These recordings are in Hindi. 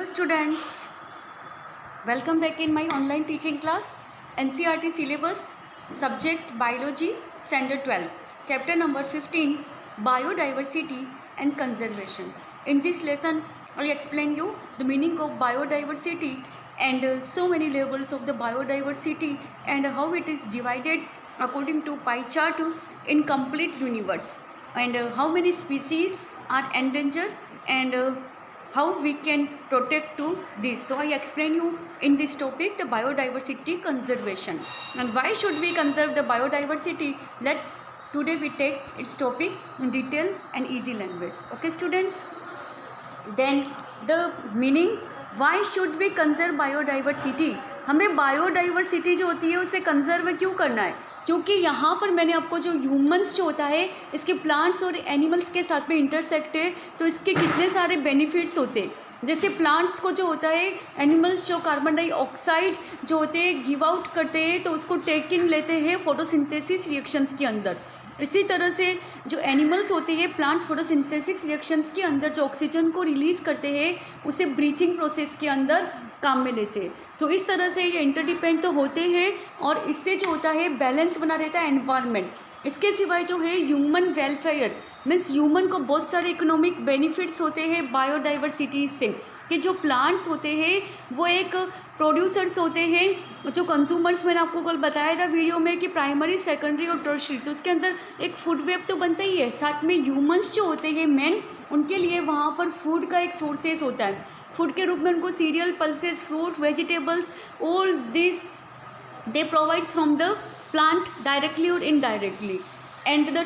students, welcome back in my online teaching class. NCERT syllabus, subject Biology, Standard 12, chapter number 15, Biodiversity and Conservation. In this lesson, I explain you the meaning of biodiversity and so many levels of the biodiversity and how it is divided according to pie chart in complete universe, and how many species are endangered, and how we can protect to this. So I explain you in this topic the biodiversity conservation and why should we conserve the biodiversity. Let's today we take its topic in detail and easy language. Okay students, then the meaning, why should we conserve biodiversity. हमें बायोडाइवर्सिटी जो होती है उसे कंजर्व क्यों करना है, क्योंकि यहाँ पर मैंने आपको जो ह्यूमंस जो होता है इसके प्लांट्स और एनिमल्स के साथ में इंटरसेक्ट है, तो इसके कितने सारे बेनिफिट्स होते हैं. जैसे प्लांट्स को जो होता है, एनिमल्स जो कार्बन डाइऑक्साइड जो होते हैं गिव आउट करते हैं तो उसको टेक इन लेते हैं फोटोसिंथेसिस रिएक्शंस के अंदर. इसी तरह से जो एनिमल्स होते हैं प्लांट फोटोसिंथेसिस रिएक्शंस के अंदर जो ऑक्सीजन को रिलीज़ करते हैं उसे ब्रीथिंग प्रोसेस के अंदर काम में लेते हैं. तो इस तरह से ये इंटरडिपेंड तो होते हैं और इससे जो होता है बैलेंस बना रहता है एनवायरनमेंट. इसके सिवाय जो है ह्यूमन वेलफेयर मीन्स ह्यूमन को बहुत सारे इकोनॉमिक बेनिफिट्स होते हैं बायोडाइवर्सिटी से, कि जो प्लांट्स होते हैं वो एक प्रोड्यूसर्स होते हैं, जो कंज्यूमर्स मैंने आपको कल बताया था वीडियो में कि प्राइमरी सेकेंडरी और टर्शियरी, तो उसके अंदर एक फूड वेब तो बनता ही है. साथ में ह्यूमंस जो होते हैं मेन, उनके लिए वहाँ पर फूड का एक सोर्सेस होता है. फूड के रूप में उनको serial, pulses, fruit, vegetables, all this they provides from the plant directly और इनडायरेक्टली. एंड द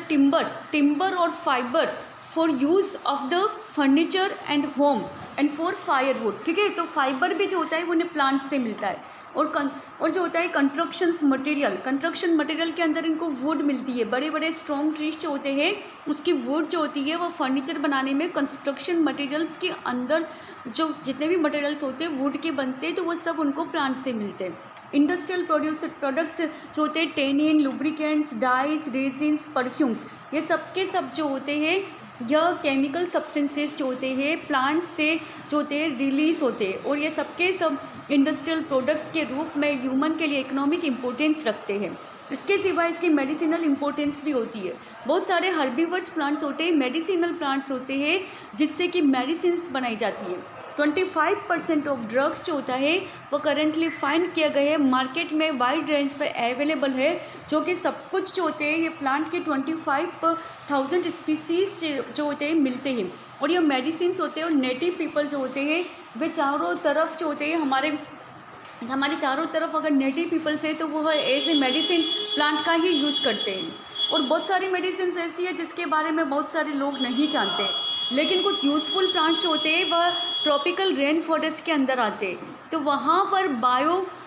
टिम्बर और fibre for use of the furniture and home and for firewood. ठीक है, तो फाइबर भी जो होता है वो उन्हें प्लांट से मिलता है. और जो होता है कंस्ट्रक्शन मटेरियल के अंदर इनको वुड मिलती है. बड़े बड़े स्ट्रॉन्ग ट्रीज जो होते हैं उसकी वुड जो होती है वो फर्नीचर बनाने में कंस्ट्रक्शन मटेरियल्स के अंदर जो जितने भी मटेरियल्स होते हैं वुड के बनते हैं तो वो सब उनको प्लांट से मिलते हैं. इंडस्ट्रियल प्रोडक्ट्स जो होते हैं tanning, lubricants, dyes, resins, perfumes, ये सब के सब जो होते हैं यह केमिकल सब्सटेंसेस जो होते हैं प्लांट से जो होते हैं रिलीज़ होते हैं, और ये सबके सब इंडस्ट्रियल प्रोडक्ट्स के रूप में ह्यूमन के लिए इकोनॉमिक इम्पोर्टेंस रखते हैं. इसके सिवा इसकी मेडिसिनल इम्पोर्टेंस भी होती है. बहुत सारे हर्बीवर्स प्लांट्स होते हैं, मेडिसिनल प्लांट्स होते हैं जिससे कि मेडिसिन्स बनाई जाती है. 25% ऑफ ड्रग्स जो होता है वो करेंटली फाइंड किया गया है मार्केट में वाइड रेंज पर अवेलेबल है, जो कि सब कुछ जो होते हैं ये प्लांट के 25,000 स्पीसीज जो होते हैं मिलते हैं. और ये मेडिसिन्स होते हैं और नेटिव पीपल जो होते हैं वे चारों तरफ जो होते हैं हमारे चारों तरफ अगर नेटिव पीपल्स है तो वो एज ए मेडिसिन प्लांट का ही यूज़ करते हैं. और बहुत सारी मेडिसिन ऐसी है जिसके बारे में बहुत सारे लोग नहीं जानते, लेकिन कुछ यूज़फुल प्लांट्स जो होते हैं वह ट्रॉपिकल रेन फॉरेस्ट के अंदर आते हैं. तो वहाँ पर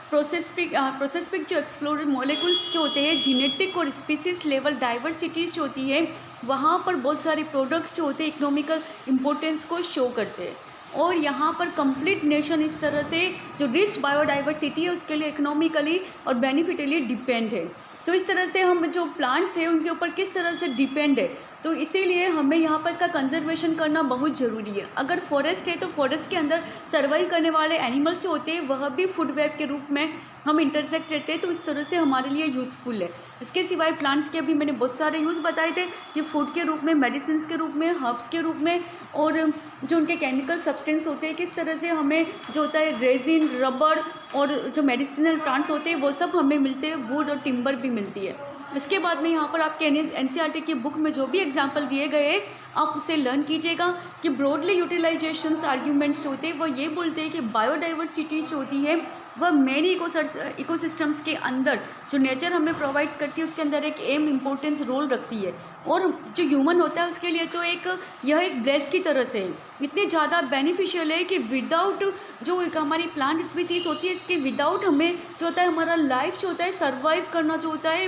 प्रोसेस्पिक जो एक्सप्लोरर मॉलिक्यूल्स जो होते हैं, जीनेटिक और स्पीसीज लेवल डाइवर्सिटीज़ जो होती है वहाँ पर बहुत सारे प्रोडक्ट्स जो होते हैं इकोनॉमिकल इम्पोर्टेंस को शो करते हैं. और यहाँ पर कंप्लीट नेशन इस तरह से जो रिच बायोडाइवर्सिटी है उसके लिए इकोनॉमिकली और बेनिफिटली डिपेंड है. तो इस तरह से हम जो प्लांट्स हैं उनके ऊपर किस तरह से डिपेंड है, तो इसीलिए हमें यहाँ पर इसका कंजर्वेशन करना बहुत ज़रूरी है. अगर फॉरेस्ट है तो फॉरेस्ट के अंदर सर्वाइव करने वाले एनिमल्स जो होते हैं वह भी फूड वेब के रूप में हम इंटरसेक्ट रहते हैं, तो इस तरह से हमारे लिए यूज़फुल है. इसके सिवाय प्लांट्स के अभी मैंने बहुत सारे यूज़ बताए थे कि फूड के रूप में, मेडिसिन के रूप में, हर्ब्स के रूप में, और जो उनके केमिकल सब्सटेंस होते हैं किस तरह से हमें जो होता है रेजिन, रबर और जो मेडिसिनल प्लांट्स होते हैं वो सब हमें मिलते हैं, वुड और टिम्बर भी मिलती है. इसके बाद में यहाँ पर आपके एनसीईआरटी की बुक में जो भी एग्जाम्पल दिए गए हैं आप उसे लर्न कीजिएगा कि ब्रॉडली यूटिलाइजेशंस आर्ग्यूमेंट्स होते हैं वो ये बोलते हैं कि बायोडाइवर्सिटी जो होती है वह मेन इकोसिस्टम्स के अंदर जो नेचर हमें प्रोवाइड्स करती है उसके अंदर एक एम इम्पोर्टेंस रोल रखती है. और जो ह्यूमन होता है उसके लिए तो यह एक ब्लेस की तरह से इतनी ज़्यादा बेनिफिशियल है कि विदाउट जो एक हमारी प्लांट स्पीसीज होती है इसके विदाउट हमें जो होता है हमारा लाइफ जो होता है सर्वाइव करना जो होता है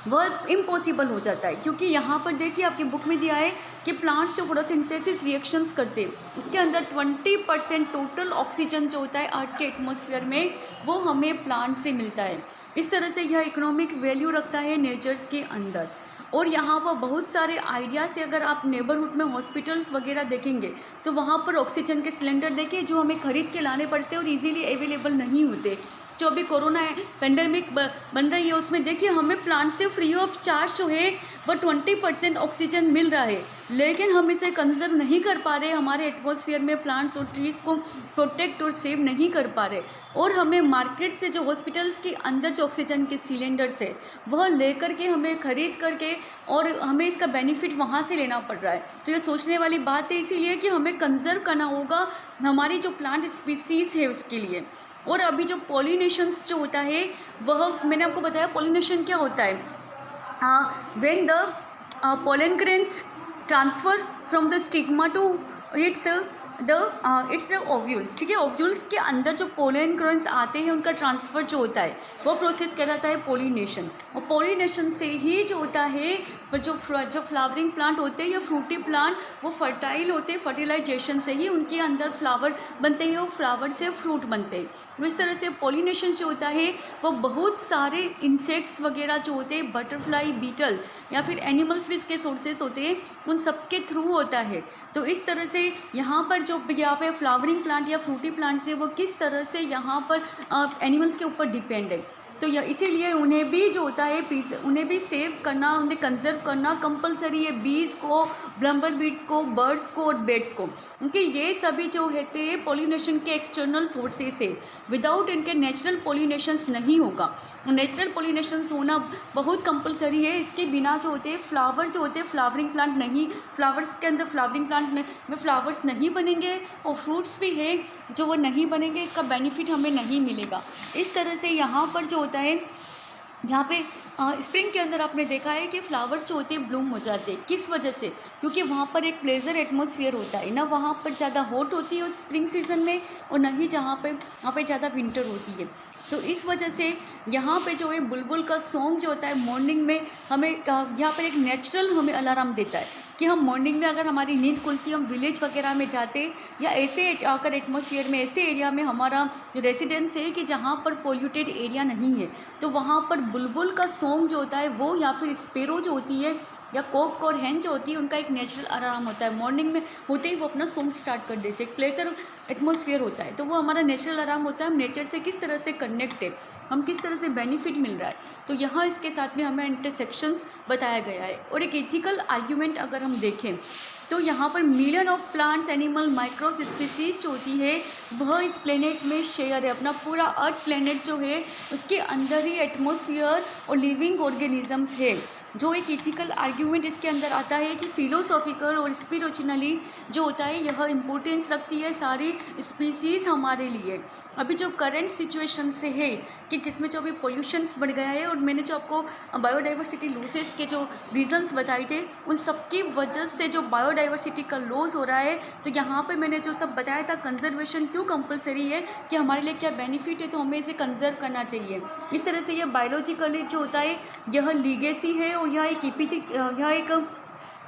वह इम्पॉसिबल हो जाता है. क्योंकि यहाँ पर देखिए आपकी बुक में दिया है कि प्लांट्स जो फोटोसिंथेसिस रिएक्शंस करते हैं उसके अंदर 20% टोटल ऑक्सीजन जो होता है अर्थ के एटमॉस्फेयर में वो हमें प्लांट से मिलता है. इस तरह से यह इकोनॉमिक वैल्यू रखता है नेचर्स के अंदर. और यहाँ पर बहुत सारे आइडिया से अगर आप नेबरहुड में हॉस्पिटल्स वगैरह देखेंगे तो वहाँ पर ऑक्सीजन के सिलेंडर देखिए जो हमें ख़रीद के लाने पड़ते हैं और इजीली अवेलेबल नहीं होते। जो अभी कोरोना पेंडेमिक बन रही है उसमें देखिए हमें प्लांट से फ्री ऑफ चार्ज जो है वो 20% ऑक्सीजन मिल रहा है, लेकिन हम इसे कंजर्व नहीं कर पा रहे, हमारे एटमॉस्फेयर में प्लांट्स और ट्रीज़ को प्रोटेक्ट और सेव नहीं कर पा रहे। और हमें मार्केट से जो हॉस्पिटल्स के अंदर जो ऑक्सीजन के सिलेंडर्स है वह लेकर के हमें ख़रीद करके और हमें इसका बेनिफिट वहाँ से लेना पड़ रहा है। तो ये सोचने वाली बात है, इसीलिए कि हमें कंजर्व करना होगा हमारी जो प्लांट स्पीसीज़ है उसके लिए। और अभी जो पॉलिनेशंस जो होता है वह मैंने आपको बताया पॉलिनेशन क्या होता है, when the pollen grains transfer from the stigma to its its ovules, ठीक है। ओव्यूल्स के अंदर जो पोलन ग्रेन्स आते हैं उनका ट्रांसफ़र जो होता है वो प्रोसेस कहलाता है पॉलिनेशन। और पॉलिनेशन से ही जो होता है जो फ्लावरिंग प्लांट होते हैं या फ्रूटी प्लांट वो फर्टाइल होते हैं, फर्टिलाइजेशन से ही उनके अंदर फ्लावर बनते हैं और फ्लावर से फ्रूट बनते हैं। तो इस तरह से पॉलिनेशन जो होता है वो बहुत सारे इंसेक्ट्स वगैरह जो होते हैं, बटरफ्लाई, बीटल या फिर एनिमल्स भी इसके सोर्सेस होते हैं, उन सब के थ्रू होता है। तो इस तरह से यहाँ पर जो यहाँ पे फ्लावरिंग प्लांट या फ्रूटी प्लांट्स है वो किस तरह से यहाँ पर एनिमल्स के ऊपर डिपेंड है। तो इसीलिए उन्हें भी जो होता है उन्हें भी सेव करना, उन्हें कंजर्व करना कंपलसरी है, बीज को, ब्लम्बर बीड्स को, बर्ड्स को और बेड्स को, क्योंकि ये सभी जो होते हैं पॉलिनेशन के एक्सटर्नल सोर्सेस है। विदाउट इनके नेचुरल पॉलिनेशंस नहीं होगा। नेचुरल पॉलिनेशंस होना बहुत कंपलसरी है, इसके बिना जो होते हैं फ्लावर जो होते हैं फ्लावरिंग प्लांट नहीं, फ्लावर्स के अंदर फ्लावरिंग प्लांट में फ्लावर्स नहीं बनेंगे और फ्रूट्स भी है जो वो नहीं बनेंगे, इसका बेनिफिट हमें नहीं मिलेगा। इस तरह से यहाँ पर जो होता है यहाँ पे स्प्रिंग के अंदर आपने देखा है कि फ्लावर्स जो होते हैं ब्लूम हो जाते हैं। किस वजह से? क्योंकि वहाँ पर एक प्लेजर एटमॉस्फेयर होता है ना, वहाँ पर ज़्यादा हॉट होती है उस स्प्रिंग सीजन में और न ही वहाँ पे ज़्यादा विंटर होती है। तो इस वजह से यहाँ पे जो है बुलबुल का सॉन्ग जो होता है मॉर्निंग में हमें यहाँ पर एक नेचुरल हमें अलार्म देता है कि हम मॉर्निंग में अगर हमारी नींद खुलती है, हम विलेज वगैरह में जाते या ऐसे अगर एटमॉस्फेयर में ऐसे एरिया में हमारा रेसिडेंस है कि जहाँ पर पोल्यूटेड एरिया नहीं है, तो वहाँ पर बुलबुल का सॉन्ग जो होता है वो या फिर स्पेरो जो होती है या कोक और हैन जो होती है उनका एक नेचुरल अलार्म होता है। मॉर्निंग में होते ही वो अपना सॉन्ग स्टार्ट कर देते हैं, प्लेजर एटमॉस्फेयर होता है, तो वो हमारा नेचुरल अलार्म होता है। हम नेचर से किस तरह से कनेक्ट है, हम किस तरह से बेनिफिट मिल रहा है, तो यहाँ इसके साथ में हमें इंटरसेक्शंस बताया गया है। और एक एथिकल आर्ग्यूमेंट अगर हम देखें तो यहाँ पर million of plants, animal, micros species जो होती है वह इस प्लेनेट में शेयर है। अपना पूरा अर्थ प्लेनेट जो है उसके अंदर ही एटमॉस्फेयर और लिविंग ऑर्गेनिजम्स है। जो एक इथिकल आर्ग्यूमेंट इसके अंदर आता है कि फिलोसॉफिकल और स्पिरिचुअली जो होता है यह इम्पोर्टेंस रखती है सारी स्पीसीज़ हमारे लिए। अभी जो करंट सिचुएशन से है कि जिसमें जो अभी पोल्यूशंस बढ़ गया है और मैंने जो आपको बायोडाइवर्सिटी लॉसेस के जो रीजंस बताए थे उन सब की वजह से जो बायोडाइवर्सिटी का लॉस हो रहा है, तो यहाँ पे मैंने जो सब बताया था कंजर्वेशन क्यों कंपलसरी है, कि हमारे लिए क्या बेनिफिट है, तो हमें इसे कंजर्व करना चाहिए। इस तरह से यह बायोलॉजिकली जो होता है यह लीगेसी है और यह एक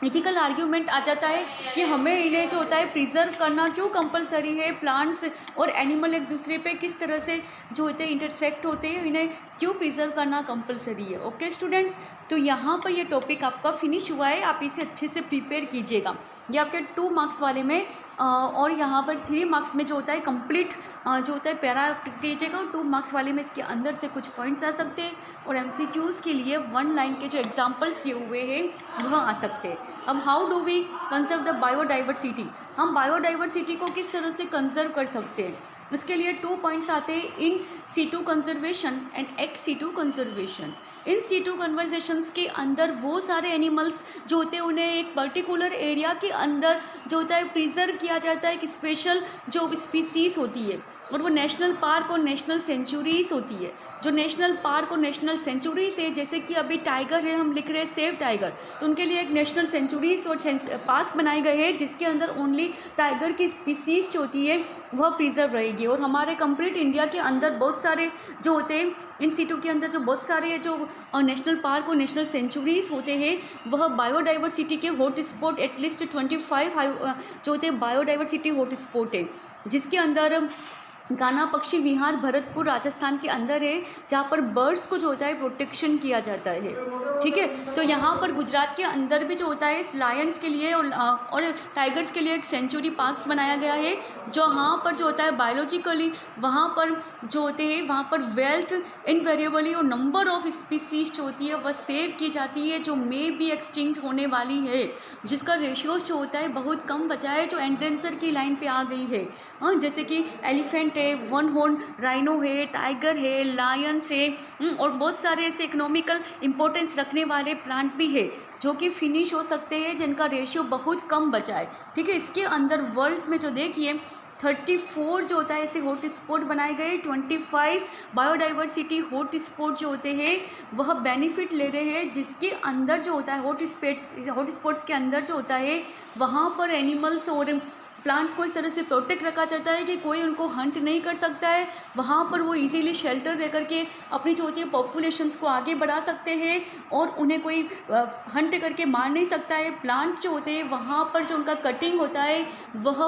इथिकल आर्ग्यूमेंट आ जाता है कि हमें इन्हें जो होता है प्रिजर्व करना क्यों कंपलसरी है। प्लांट्स और एनिमल एक दूसरे पे किस तरह से जो होते हैं इंटरसेक्ट होते हैं, इन्हें क्यों प्रिजर्व करना कंपलसरी है। ओके स्टूडेंट्स, तो यहाँ पर ये टॉपिक आपका फिनिश हुआ है, आप इसे अच्छे से प्रिपेयर कीजिएगा। ये आपके 2 मार्क्स वाले में और यहाँ पर 3 मार्क्स में जो होता है कंप्लीट जो होता है पैरा कीजिएगा और 2 मार्क्स वाले में इसके अंदर से कुछ पॉइंट्स आ सकते हैं और MCQs के लिए 1 लाइन के जो एग्जाम्पल्स दिए हुए हैं वह आ सकते हैं। अब how do we conserve the biodiversity, हम बायोडाइवर्सिटी को किस तरह से कंजर्व कर सकते हैं, उसके लिए 2 पॉइंट्स आते हैं, in situ conservation and ex situ conservation. In situ conversations के अंदर वो सारे एनिमल्स जो होते हैं उन्हें एक पर्टिकुलर एरिया के अंदर जो होता है प्रिजर्व किया जाता है, एक स्पेशल जो स्पीसीज़ होती है और वो नेशनल पार्क और नेशनल सेंचुरीज़ होती है। जो नेशनल पार्क और नेशनल सेंचुरीज़ है, जैसे कि अभी टाइगर है, हम लिख रहे हैं सेव टाइगर, तो उनके लिए एक नेशनल सेंचुरीज़ और पार्क्स बनाए गए हैं जिसके अंदर ओनली टाइगर की स्पीसीज़ जो होती है वह प्रिजर्व रहेगी। और हमारे कंप्लीट इंडिया के अंदर बहुत सारे जो होते हैं इन सीटों के अंदर जो बहुत सारे जो नेशनल पार्क और नेशनल सेंचुरीज़ होते हैं वह बायोडाइवर्सिटी के हॉट स्पॉट एटलीस्ट 25 जो होते हैं बायोडाइवर्सिटी हॉट स्पॉट है, जिसके अंदर गाना पक्षी विहार भरतपुर राजस्थान के अंदर है, जहाँ पर बर्ड्स को जो होता है प्रोटेक्शन किया जाता है। ठीक है, तो यहाँ पर गुजरात के अंदर भी जो होता है लायंस के लिए और टाइगर्स के लिए एक सेंचुरी पार्क्स बनाया गया है, जो वहाँ पर जो होता है बायोलॉजिकली वहाँ पर जो होते हैं वहाँ पर वेल्थ इनवेरिएबली और नंबर ऑफ स्पीसीज जो होती है वह सेव की जाती है, जो मे बी एक्सटिंक्ट होने वाली है, जिसका रेशियो जो होता है बहुत कम बचा है, जो एंडेंसर की लाइन पे आ गई है। हाँ, जैसे कि एलिफेंट है, वन हॉर्न राइनो है, टाइगर है, लायंस है, और बहुत सारे ऐसे इकोनॉमिकल इंपॉर्टेंस रखने वाले प्लांट भी है जो कि फिनिश हो सकते हैं, जिनका रेशियो बहुत कम बचा है। ठीक है, इसके अंदर वर्ल्ड्स में जो देखिए 34 जो होता है ऐसे हॉट स्पॉट बनाए गए, 25 बायोडाइवर्सिटी हॉट स्पॉट जो होते हैं वह बेनिफिट ले रहे हैं, जिसके अंदर जो होता है हॉट स्पॉट्स के अंदर जो होता है वहाँ पर एनिमल्स और प्लांट्स को इस तरह से प्रोटेक्ट रखा जाता है कि कोई उनको हंट नहीं कर सकता है। वहाँ पर वो इजीली शेल्टर दे करके अपनी जो होती है पॉपुलेशंस को आगे बढ़ा सकते हैं और उन्हें कोई हंट करके मार नहीं सकता है। प्लांट जो होते हैं वहाँ पर जो उनका कटिंग होता है वह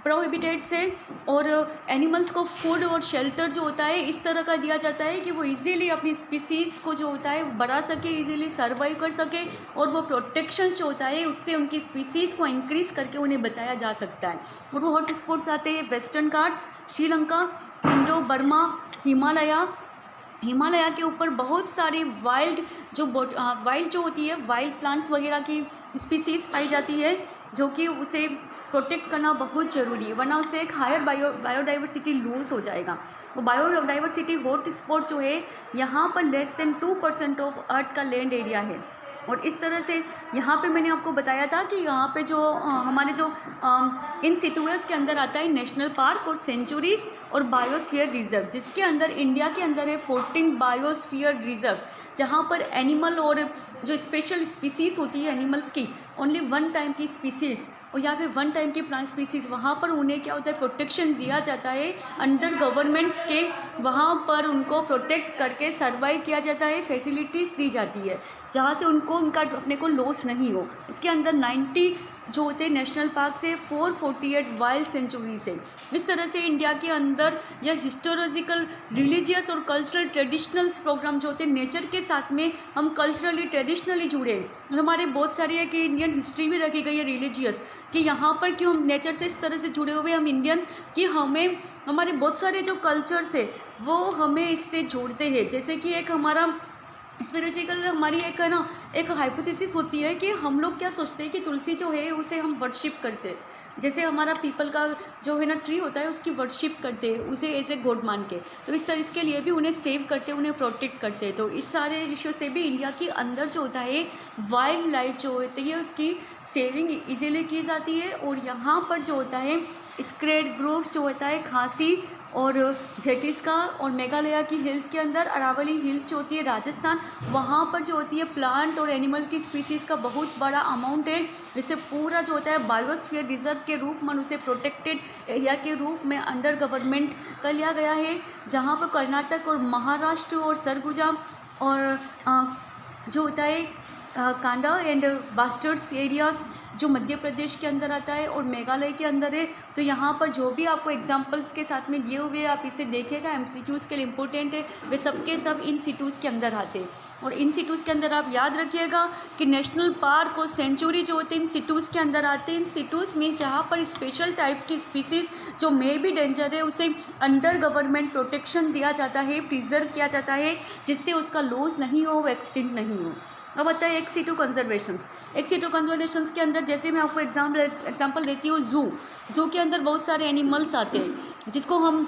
प्रोहिबिटेड से, और एनिमल्स को फूड और शेल्टर जो होता है इस तरह का दिया जाता है कि वो इजीली अपनी स्पीसीज़ को जो होता है बढ़ा सके, इजीली सर्वाइव कर सके, और वो प्रोटेक्शन जो होता है उससे उनकी स्पीसीज़ को इंक्रीज़ करके उन्हें बचाया जा सकता है। और वो हॉट स्पॉट्स आते हैं वेस्टर्न घाट, श्रीलंका, इंडो बर्मा, हिमालय के ऊपर बहुत सारी वाइल्ड जो होती है वाइल्ड प्लांट्स वगैरह की स्पीसीज़ पाई जाती है, जो कि उसे प्रोटेक्ट करना बहुत ज़रूरी है, वरना उससे एक हायर बायोडाइवर्सिटी लूज़ हो जाएगा। वो बायोडाइवर्सिटी हॉट स्पॉट जो है यहाँ पर लेस देन 2% ऑफ अर्थ का लैंड एरिया है। और इस तरह से यहाँ पे मैंने आपको बताया था कि यहाँ पे जो हमारे जो इन सिचुएशंस के अंदर आता है नेशनल पार्क और सेंचुरीज और बायोस्फीयर रिजर्व, जिसके अंदर इंडिया के अंदर है 14 बायोस्फीयर रिजर्व्स, जहाँ पर एनिमल और जो स्पेशल स्पीसीज़ होती है एनिमल्स की ओनली वन टाइम की स्पीसीज़ और या फिर वन टाइम की प्लांट स्पीसीज़, वहाँ पर उन्हें क्या होता है प्रोटेक्शन दिया जाता है अंडर गवर्नमेंट्स के, वहाँ पर उनको प्रोटेक्ट करके सर्वाइव किया जाता है, फैसिलिटीज़ दी जाती है जहाँ से उनको उनका अपने को लॉस नहीं हो। इसके अंदर 90 जो होते हैं नेशनल पार्क से 448 वाइल्ड सेंचुरीज है। इस तरह से इंडिया के अंदर यह हिस्टोलॉजिकल, रिलीजियस और कल्चरल ट्रेडिशनल्स प्रोग्राम जो होते हैं नेचर के साथ में हम कल्चरली ट्रेडिशनली जुड़े हैं। हमारे बहुत सारी है कि इंडियन हिस्ट्री भी रखी गई है रिलीजियस, कि यहाँ पर क्यों हम नेचर से इस तरह से जुड़े हुए हम इंडियंस, कि हमें हमारे बहुत सारे जो कल्चर्स है वो हमें इससे जोड़ते हैं। जैसे कि एक हमारा स्पिरिचुअल हमारी एक है ना एक हाइपोथेसिस होती है कि हम लोग क्या सोचते हैं कि तुलसी जो है उसे हम वर्शिप करते हैं, जैसे हमारा पीपल का जो है ना ट्री होता है उसकी वर्शिप करते हैं उसे एज ए गॉड मान के, तो इस तरह इसके लिए भी उन्हें सेव करते हैं, उन्हें प्रोटेक्ट करते हैं। तो इस सारे इश्यू से भी इंडिया के अंदर जो होता है वाइल्ड लाइफ जो होती है उसकी सेविंग इजीली की जाती है। और यहाँ पर जो होता है स्क्रेड ग्रोव जो होता है खांसी और जेटिस्का और मेघालय की हिल्स के अंदर अरावली हिल्स जो होती है राजस्थान, वहाँ पर जो होती है प्लांट और एनिमल की स्पीसीज़ का बहुत बड़ा अमाउंट है, जिससे पूरा जो होता है बायोस्फीयर रिजर्व के रूप में उसे प्रोटेक्टेड एरिया के रूप में अंडर गवर्नमेंट कर लिया गया है। जहाँ पर कर्नाटक और महाराष्ट्र और सरगुजा और जो होता है कांडा एंड बास्टर्ड्स एरियाज जो मध्य प्रदेश के अंदर आता है और मेघालय के अंदर है। तो यहाँ पर जो भी आपको एग्जांपल्स के साथ में दिए हुए आप इसे देखिएगा, एमसीक्यूज़ के लिए इम्पोर्टेंट है, वे सबके सब इन सिटूज़ के अंदर आते हैं। और इन सिटूज़ के अंदर आप याद रखिएगा कि नेशनल पार्क और सेंचुरी जो होते हैं इन सिटूज़ के अंदर आते हैं। इन सिटूज़ में जहाँ पर स्पेशल टाइप्स की स्पीसीज़ जो मे भी डेंजर है उसे अंडर गवर्नमेंट प्रोटेक्शन दिया जाता है, प्रिजर्व किया जाता है, जिससे उसका लॉस नहीं हो, वो एक्सटिंक्ट नहीं हो। अब आता है ex situ conservations. Ex situ conservations के अंदर जैसे मैं आपको एग्जांपल देती हूँ, ज़ू के अंदर बहुत सारे एनिमल्स आते हैं जिसको हम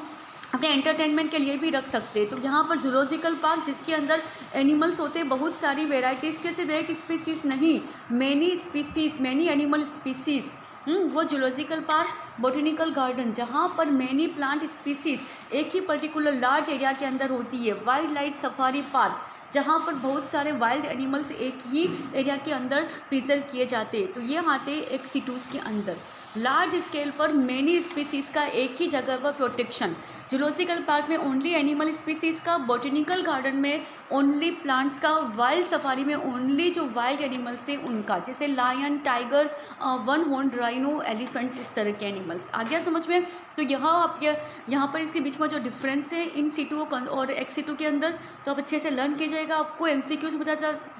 अपने एंटरटेनमेंट के लिए भी रख सकते हैं। तो यहाँ पर जूलॉजिकल पार्क जिसके अंदर एनिमल्स होते हैं बहुत सारी वेराइटीज़ के, सिर्फ एक स्पीसीज़ नहीं, मैनी एनिमल स्पीसीज़। वो जूलॉजिकल पार्क, बॉटनिकल गार्डन जहाँ पर मैनी प्लांट स्पीसीज़ एक ही पर्टिकुलर लार्ज एरिया के अंदर होती है। वाइल्ड लाइफ सफारी पार्क जहाँ पर बहुत सारे वाइल्ड एनिमल्स एक ही एरिया के अंदर प्रिजर्व किए जाते हैं। तो ये आते हैं एक सिटूज़ के अंदर। लार्ज स्केल पर मेनी स्पीसीज़ का एक ही जगह पर प्रोटेक्शन, जूलॉजिकल पार्क में ओनली एनिमल स्पीसीज़ का, बॉटनिकल गार्डन में ओनली प्लांट्स का, वाइल्ड सफारी में ओनली जो वाइल्ड एनिमल्स हैं उनका, जैसे lion, tiger, one horn rhino, elephants, इस तरह के एनिमल्स। आ गया समझ में? तो यहाँ पर इसके बीच में जो डिफरेंस है इन सीटू और एक्स सीटू के अंदर, तो आप अच्छे से लर्न कीजिएगा। आपको MCQ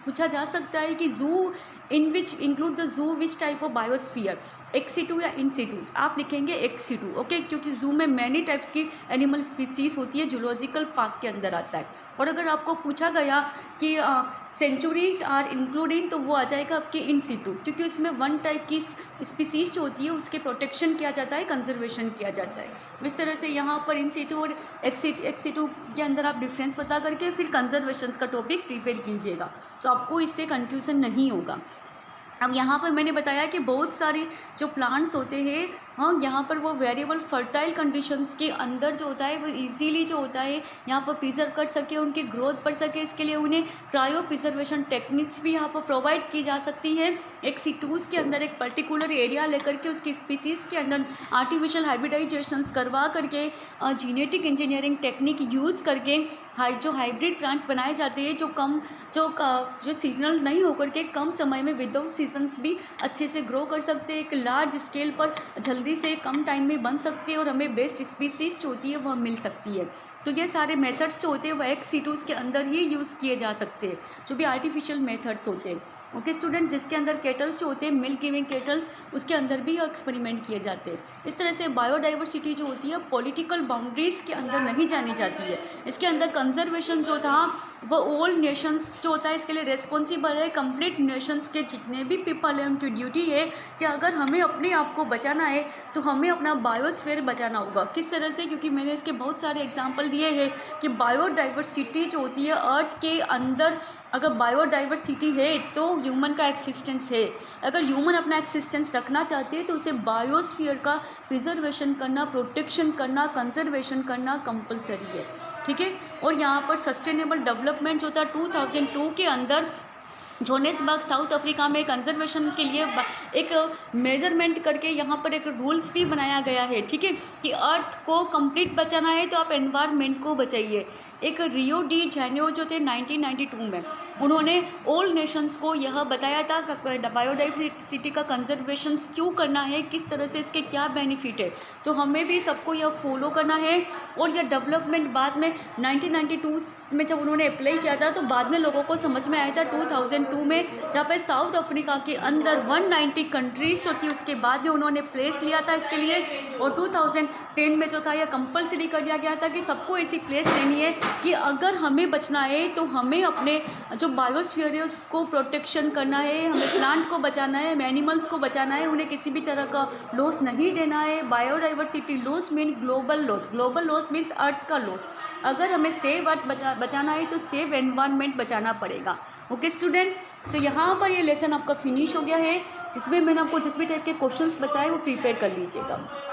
पूछा जा सकता है कि जू इन विच include the zoo which type of biosphere, ex situ या इन सीटू। आप लिखेंगे एक्स सीटू, ओके, क्योंकि जू में मैनी टाइप्स की एनिमल स्पीसीज होती है, जूलॉजिकल पार्क के अंदर आता है। और अगर आपको पूछा गया कि सेंचुरीज आर इंक्लूडिंग, तो वो आ जाएगा आपके इन सीटू, क्योंकि उसमें वन टाइप की स्पीसीज जो होती है उसके प्रोटेक्शन किया जाता है, कंजर्वेशन किया जाता है। इस तरह से यहाँ पर इन सीटू और एक्स सीटू के अंदर आप डिफरेंस पता करके फिर कंजर्वेशन का टॉपिक प्रिपेयर कीजिएगा, तो आपको इससे कन्फ्यूज़न नहीं होगा। अब यहाँ पर मैंने बताया कि बहुत सारी जो प्लांट्स होते हैं, हाँ, यहाँ पर वो वेरिएबल फर्टाइल कंडीशंस के अंदर जो होता है वो इजीली जो होता है यहाँ पर प्रिजर्व कर सके, उनकी ग्रोथ बढ़ सके, इसके लिए उन्हें क्रायो प्रिजर्वेशन टेक्निक्स भी यहाँ पर प्रोवाइड की जा सकती है। एक सीटूज़ के अंदर एक पर्टिकुलर एरिया लेकर के उसकी स्पीसीज़ के अंदर आर्टिफिशियल हाइब्रिडाइजेशंस करवा करके, जीनेटिक इंजीनियरिंग टेक्निक यूज़ करके जो हाइब्रिड प्लांट्स बनाए जाते हैं, जो सीजनल नहीं होकर के कम समय में विदाउट सीजन्स भी अच्छे से ग्रो कर सकते हैं, एक लार्ज स्केल पर जल्दी से कम टाइम में बन सकते हैं और हमें बेस्ट स्पीसीज जो होती है वह मिल सकती है। तो ये सारे मेथड्स जो होते हैं वह एक्स सीटूज़ के अंदर ही यूज़ किए जा सकते हैं, जो भी आर्टिफिशियल मेथड्स होते हैं। ओके स्टूडेंट, जिसके अंदर केटल्स जो होते हैं, मिल्क गिविंग केटल्स, उसके अंदर भी एक्सपेरिमेंट किए जाते हैं। इस तरह से बायोडाइवर्सिटी जो होती है पॉलिटिकल बाउंड्रीज़ के अंदर नहीं जानी जाती है। इसके अंदर कंजर्वेशन जो था वो ऑल नेशंस जो होता है इसके लिए रेस्पॉन्सिबल है। कंप्लीट नेशंस के जितने भी पीपल हैं उनकी ड्यूटी है कि अगर हमें अपने आप को बचाना है तो हमें अपना बायोस्फीयर बचाना होगा। किस तरह से? क्योंकि मैंने इसके बहुत सारे एग्जाम्पल दिए हैं कि बायोडाइवर्सिटी जो होती है अर्थ के अंदर, अगर बायोडाइवर्सिटी है तो ह्यूमन का एक्सिस्टेंस है। अगर ह्यूमन अपना एक्सिस्टेंस रखना चाहते हैं तो उसे बायोस्फीयर का प्रिजर्वेशन करना, प्रोटेक्शन करना, कंजर्वेशन करना कंपलसरी है, ठीक है। और यहाँ पर सस्टेनेबल डेवलपमेंट जो था 2002 के अंदर जोहान्सबर्ग साउथ अफ्रीका में कंजर्वेशन के लिए एक मेजरमेंट करके यहाँ पर एक रूल्स भी बनाया गया है, ठीक है, कि अर्थ को कंप्लीट बचाना है तो आप एनवायरनमेंट को बचाइए। एक रियो डी जेनेरो जो थे 1992 में, उन्होंने ऑल नेशंस को यह बताया था बायोडाइवर्सिटी का कंजर्वेशन क्यों करना है, किस तरह से इसके क्या बेनिफिट है। तो हमें भी सबको यह फॉलो करना है। और यह डेवलपमेंट बाद में 1992 में जब उन्होंने अप्लाई किया था तो बाद में लोगों को समझ में आया था 2002 में, जहाँ पे साउथ अफ्रीका के अंदर 190 कंट्रीज़ जो थी उसके बाद में उन्होंने प्लेस लिया था इसके लिए। और 2010 में जो था यह कंपलसरी कर दिया गया था कि सबको ऐसी प्लेस लेनी है कि अगर हमें बचना है तो हमें अपने जो बायोस्फीयर है उसको प्रोटेक्शन करना है, हमें प्लांट को बचाना है, हमें एनिमल्स को बचाना है, उन्हें किसी भी तरह का लॉस नहीं देना है। Biodiversity loss mean global loss, global loss means earth का लॉस। अगर हमें सेव अर्थ बचाना है तो सेव एनवायरनमेंट बचाना पड़ेगा। ओके स्टूडेंट, तो यहाँ पर ये लेसन आपका फिनिश हो गया है, जिसमें मैंने आपको जिस भी टाइप के क्वेश्चंस बताए वो प्रिपेयर कर लीजिएगा।